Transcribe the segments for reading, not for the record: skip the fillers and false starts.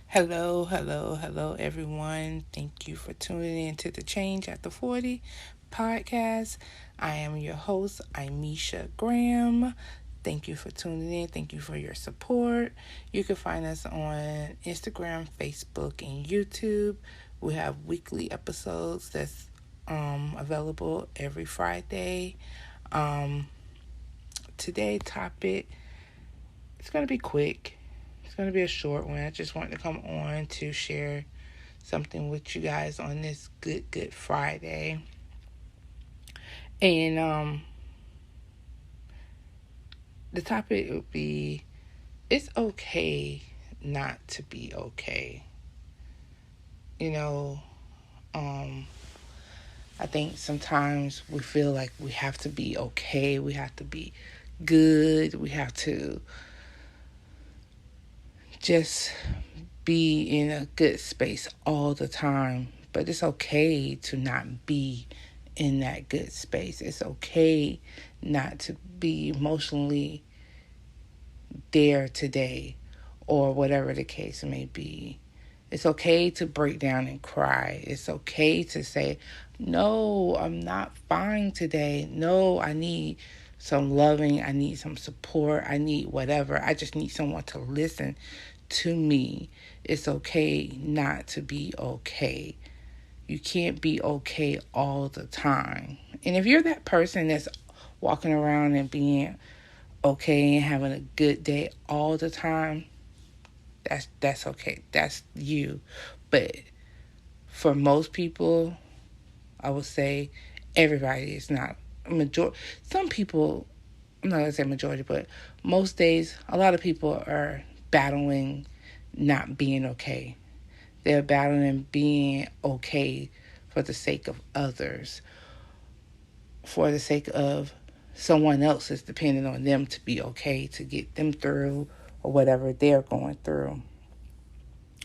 Hello, hello, hello, everyone. Thank you for tuning in to the Change After 40 podcast. I am your host, Misha Graham. Thank you for tuning in. Thank you for your support. You can find us on Instagram, Facebook, and YouTube. We have weekly episodes that's available every Friday. Um, Today's topic, it's going to be quick. It's going to be a short one. I just wanted to come on to share something with you guys on this good Friday. And the topic would be, it's okay not to be okay. You know, um I think sometimes we feel like we have to be okay, we have to be good, we have to just be in a good space all the time. But it's okay to not be in that good space. It's okay not to be emotionally there today, or whatever the case may be. It's okay to break down and cry. It's okay to say, no, I'm not fine today. No, I need some loving. I need some support. I need whatever. I just need someone to listen to me. It's okay not to be okay. You can't be okay all the time. And if you're that person that's walking around and being okay and having a good day all the time, that's okay. That's you. But for most people, I would say everybody is not majority. Some people, I'm not gonna say majority, but most days, a lot of people are battling not being okay. They're battling being okay for the sake of others, for the sake of someone else is depending on them to be okay, to get them through or whatever they're going through.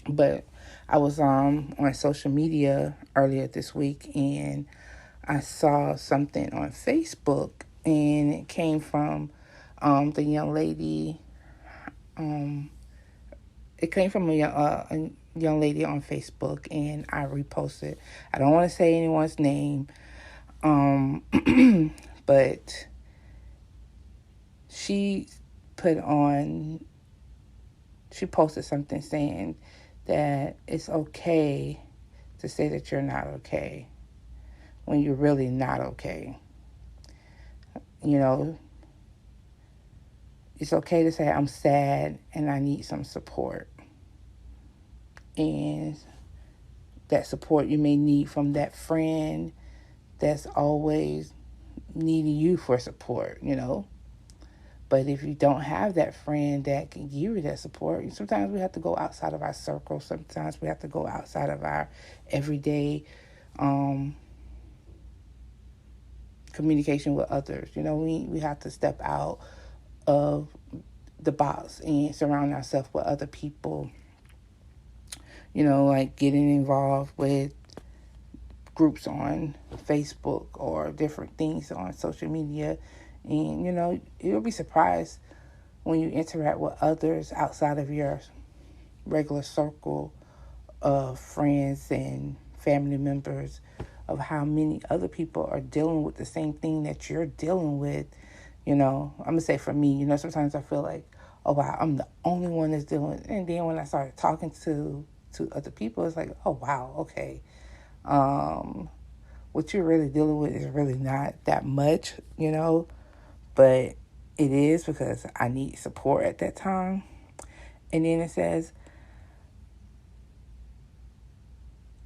But I was on social media earlier this week, and I saw something on Facebook, and it came from the young lady. Um, it came from a young lady on Facebook, and I reposted. I don't want to say anyone's name, um, but she put on. She posted something saying that it's okay to say that you're not okay when you're really not okay. You know, it's okay to say I'm sad and I need some support. And that support you may need from that friend that's always needing you for support. But if you don't have that friend that can give you that support, sometimes we have to go outside of our circle. Sometimes we have to go outside of our everyday um, communication with others. We have to step out of the box and surround ourselves with other people. Like getting involved with groups on Facebook or different things on social media. And, you'll be surprised when you interact with others outside of your regular circle of friends and family members of how many other people are dealing with the same thing that you're dealing with. I'm going to say for me, sometimes I feel like, oh, wow, I'm the only one that's dealing with it. And then when I started talking to other people, it's like, oh, wow, okay. What you're really dealing with is really not that much. But it is because I need support at that time. And then it says,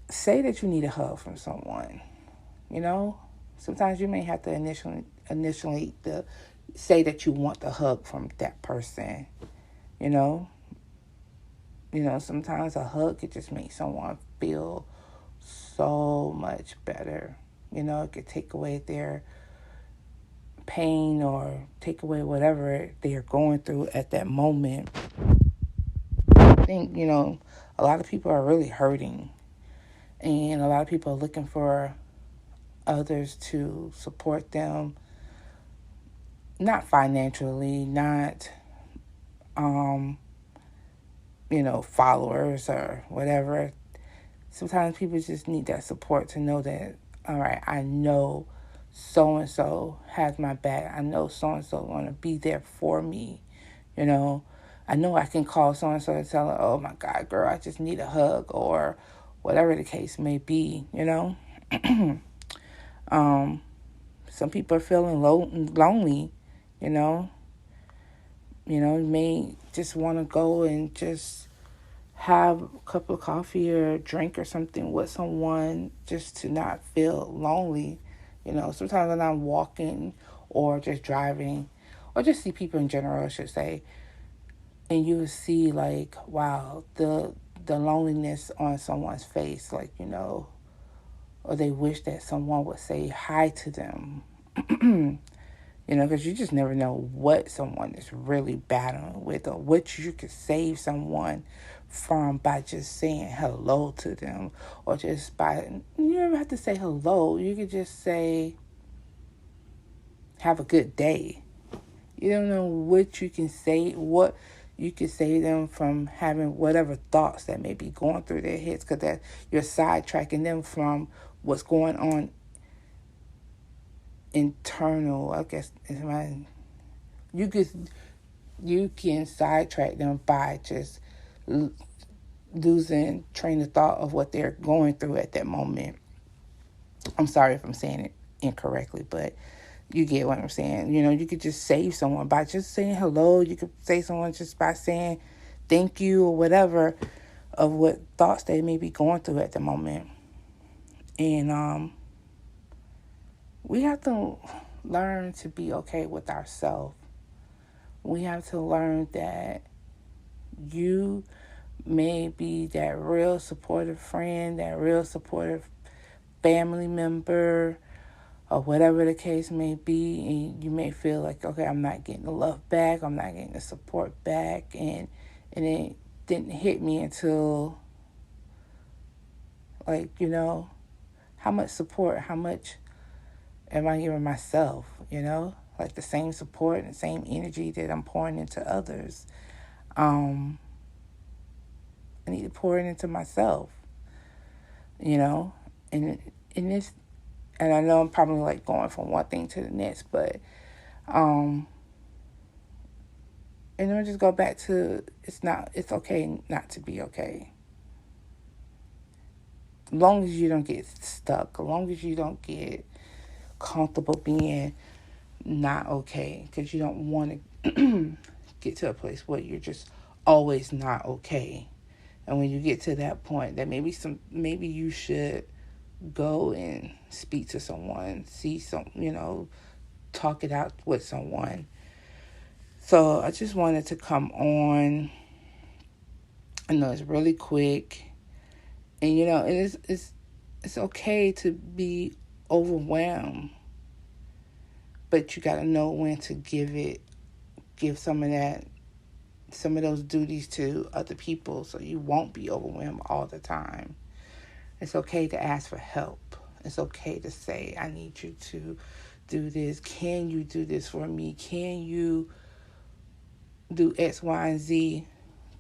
say that you need a hug from someone. Sometimes you may have to initially say that you want the hug from that person. You know, sometimes a hug could just make someone feel so much better. It could take away their pain or take away whatever they're going through at that moment. I think, a lot of people are really hurting, and a lot of people are looking for others to support them, not financially, not followers or whatever. Sometimes people just need that support to know that, all right, I know so and so has my back. I know so and so want to be there for me. You know, I know I can call so and so and tell her, oh my God, girl, I just need a hug, or whatever the case may be. um, some people are feeling lonely. You know, you may just want to go and just have a cup of coffee or drink or something with someone just to not feel lonely. Sometimes when I'm walking or just driving or just see people in general, I should say, and you see like, wow, the loneliness on someone's face, like, or they wish that someone would say hi to them. Because you just never know what someone is really battling with or what you could save someone from by just saying hello to them, or just by, you never have to say hello. You could just say, have a good day. You don't know what you can say, what you can save them from having whatever thoughts that may be going through their heads, because that you're sidetracking them from what's going on internal. I guess you can sidetrack them by just losing train of thought of what they're going through at that moment. I'm sorry if I'm saying it incorrectly, but you get what I'm saying. You could just save someone by just saying hello. You could save someone just by saying thank you or whatever of what thoughts they may be going through at the moment. And we have to learn to be okay with ourselves. We have to learn that you may be that real supportive friend, that real supportive family member, or whatever the case may be, and you may feel like, okay, I'm not getting the love back, I'm not getting the support back, and it didn't hit me until, like, how much support, how much am I giving myself, like the same support and the same energy that I'm pouring into others. I need to pour it into myself, and in this, and I know I'm probably like going from one thing to the next, but and then just go back to it's okay not to be okay. As long as you don't get stuck, as long as you don't get comfortable being not okay, because you don't want to get to a place where you're just always not okay. And when you get to that point, that maybe you should go and speak to someone, see talk it out with someone. So I just wanted to come on. I know it's really quick, and it's okay to be overwhelmed, but you got to know when to give some of those duties to other people, so you won't be overwhelmed all the time. It's okay to ask for help. It's okay to say, I need you to do this. Can you do this for me? Can you do X, Y, and Z,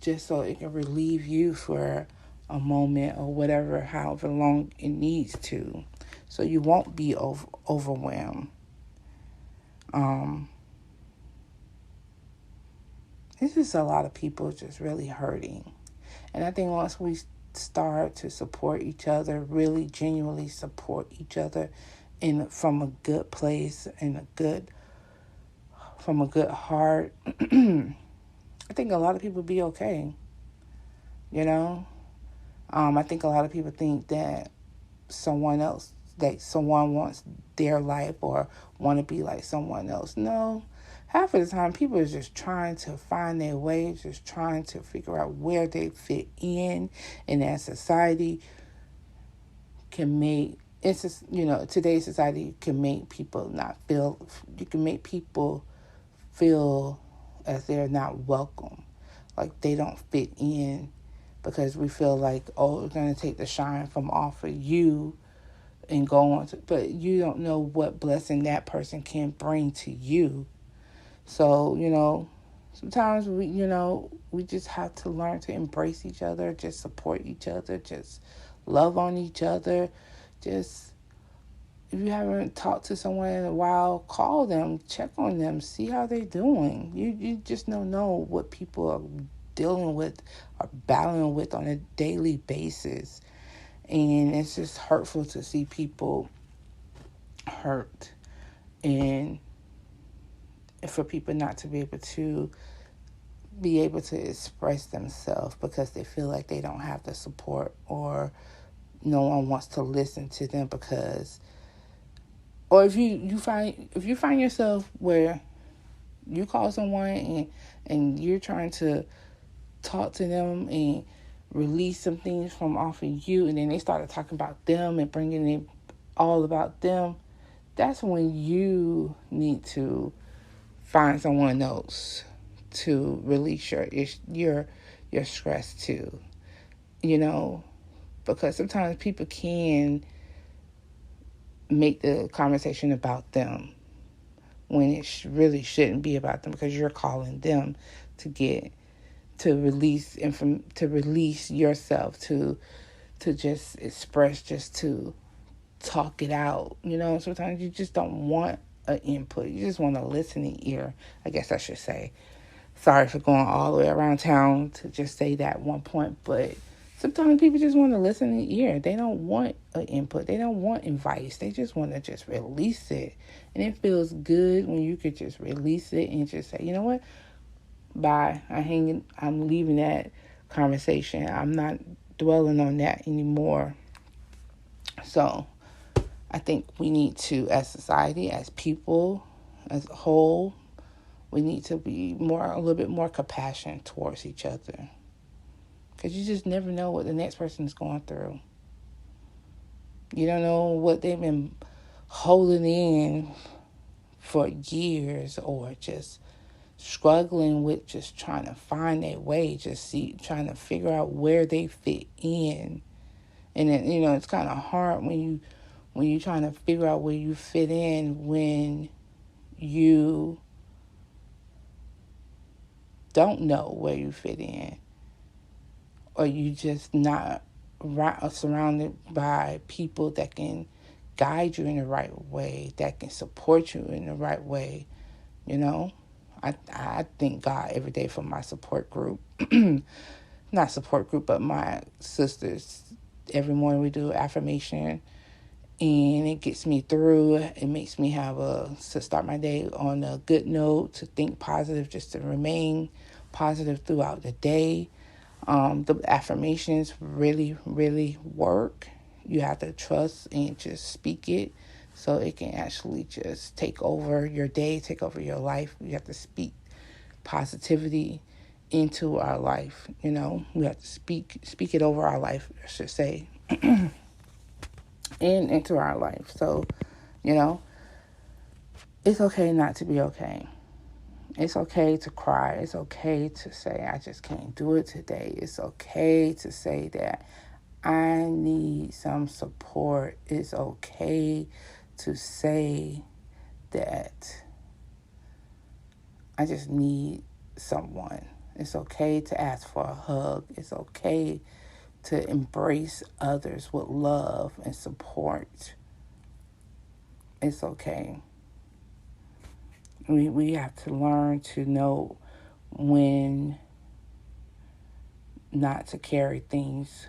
just so it can relieve you for a moment or whatever, however long it needs to, so you won't be overwhelmed. It's just a lot of people just really hurting. And I think once we start to support each other, really genuinely support each other from a good place and from a good heart, I think a lot of people be okay. I think a lot of people think that someone wants their life or want to be like someone else. No, half of the time people are just trying to find their way, just trying to figure out where they fit in that society can make. It's just, today's society can make people you can make people feel as they're not welcome, like they don't fit in, because we feel like, oh, we're going to take the shine from off of you and go on to, but you don't know what blessing that person can bring to you. So, Sometimes we just have to learn to embrace each other, just support each other, just love on each other. Just, if you haven't talked to someone in a while, call them, check on them, see how they're doing. You just don't know what people are dealing with or battling with on a daily basis. And it's just hurtful to see people hurt, and for people not to be able to express themselves because they feel like they don't have the support, or no one wants to listen to them. Because, or if you find yourself where you call someone and you're trying to talk to them and release some things from off of you, and then they started talking about them and bringing it all about them, that's when you need to find someone else to release your stress to, you know, because sometimes people can make the conversation about them when it really shouldn't be about them, because you're calling them to release yourself, to just express, just to talk it out. Sometimes you just don't want an input. You just want a listening ear, I guess I should say. Sorry for going all the way around town to just say that one point, but sometimes people just want a listening ear. They don't want an input. They don't want advice. They just want to just release it. And it feels good when you could just release it and just say, you know what? Bye. I'm leaving that conversation. I'm not dwelling on that anymore. So I think we need to, as society, as people, as a whole, we need to be a little bit more compassionate towards each other. Because you just never know what the next person is going through. You don't know what they've been holding in for years, or just struggling with, just trying to find their way, trying to figure out where they fit in. And then, it's kind of hard when you're trying to figure out where you fit in, when you don't know where you fit in, or you just not surrounded by people that can guide you in the right way, that can support you in the right way. I thank God every day for my support group. Not support group, but my sisters. Every morning we do affirmation, and it gets me through. It makes me to start my day on a good note, to think positive, just to remain positive throughout the day. The affirmations really, really work. You have to trust and just speak it, so it can actually just take over your day, take over your life. You have to speak positivity into our life. We have to speak it over our life, I should say, and into our life. So, it's okay not to be okay. It's okay to cry. It's okay to say, I just can't do it today. It's okay to say that I need some support. It's okay to say that I just need someone. It's okay to ask for a hug. It's okay to embrace others with love and support. It's okay. We have to learn to know when not to carry things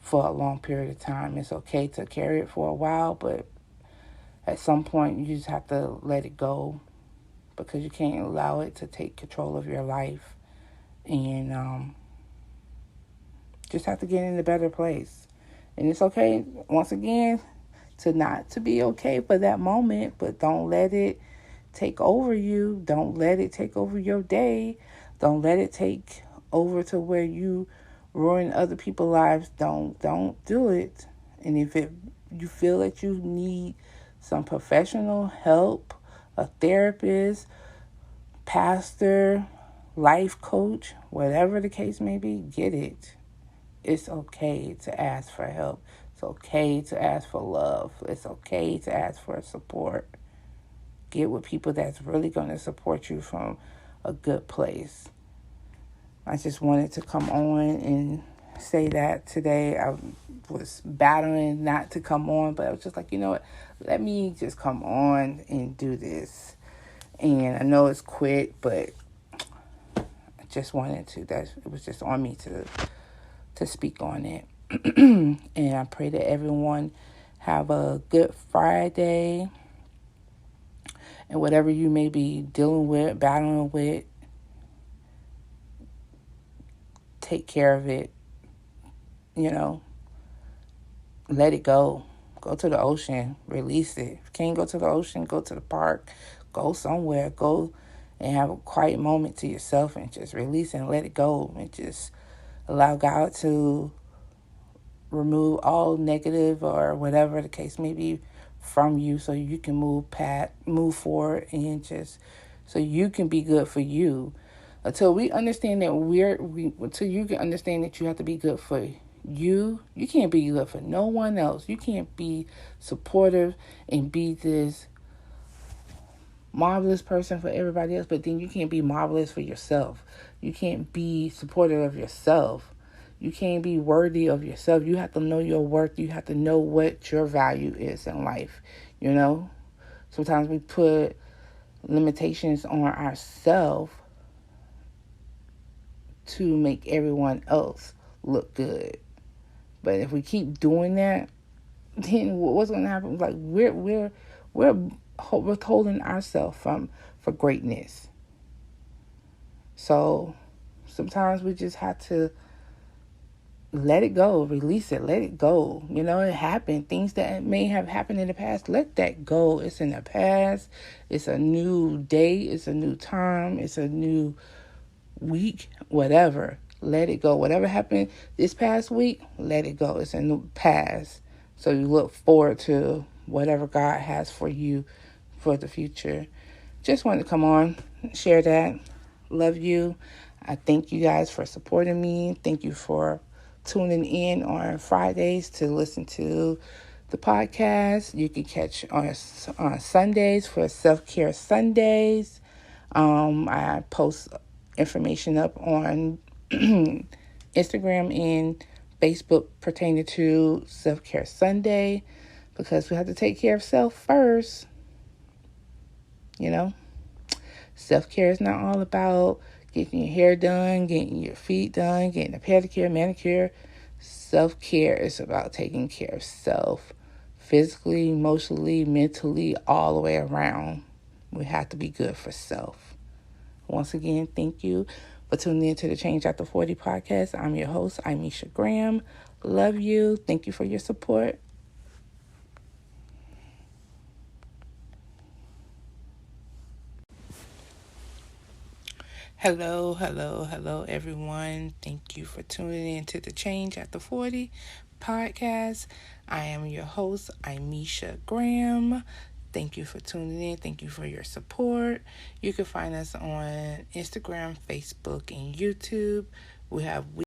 for a long period of time. It's okay to carry it for a while, but at some point you just have to let it go, because you can't allow it to take control of your life. And just have to get in a better place. And it's okay, once again, to be okay for that moment, but don't let it take over you. Don't let it take over your day. Don't let it take over to where you ruin other people's lives. Don't do it. And if you feel that you need some professional help, a therapist, pastor, life coach, whatever the case may be, get it. It's okay to ask for help. It's okay to ask for love. It's okay to ask for support. Get with people that's really going to support you from a good place. I just wanted to come on and say that today. I was battling not to come on, but I was just like, you know what? Let me just come on and do this. And I know it's quick, but I just wanted to. It was just on me to speak on it. And I pray that everyone have a good Friday. And whatever you may be dealing with, battling with, take care of it. Let it go. Go to the ocean. Release it. If you can't go to the ocean, go to the park. Go somewhere. Go and have a quiet moment to yourself and just release and let it go. And just allow God to remove all negative or whatever the case may be from you, so you can move forward, and just so you can be good for you. Until we understand that until you can understand that you have to be good for you can't be good for no one else. You can't be supportive and be this marvelous person for everybody else, but then you can't be marvelous for yourself. You can't be supportive of yourself. You can't be worthy of yourself. You have to know your worth. You have to know what your value is in life. Sometimes we put limitations on ourselves to make everyone else look good. But if we keep doing that, then what's going to happen? Like we're withholding ourselves for greatness. So sometimes we just have to let it go, release it, let it go. It happened. Things that may have happened in the past, let that go. It's in the past. It's a new day. It's a new time. It's a new week, whatever. Let it go. Whatever happened this past week, let it go. It's in the past. So you look forward to whatever God has for you for the future. Just wanted to come on, share that. Love you. I thank you guys for supporting me. Thank you for tuning in on Fridays to listen to the podcast. You can catch on Sundays for Self-Care Sundays. I post information up on Instagram and Facebook pertaining to Self-Care Sunday, because we have to take care of self first. Self-care is not all about getting your hair done, getting your feet done, getting a pedicure, manicure. Self-care is about taking care of self, physically, emotionally, mentally, all the way around. We have to be good for self. Once again, thank you for tuning in to the Change After 40 podcast. I'm your host, Imesha Graham. Love you. Thank you for your support. Hello, everyone. Thank you for tuning in to the Change After 40 podcast. I am your host, Imesha Graham. Thank you for tuning in. Thank you for your support. You can find us on Instagram, Facebook, and YouTube. We have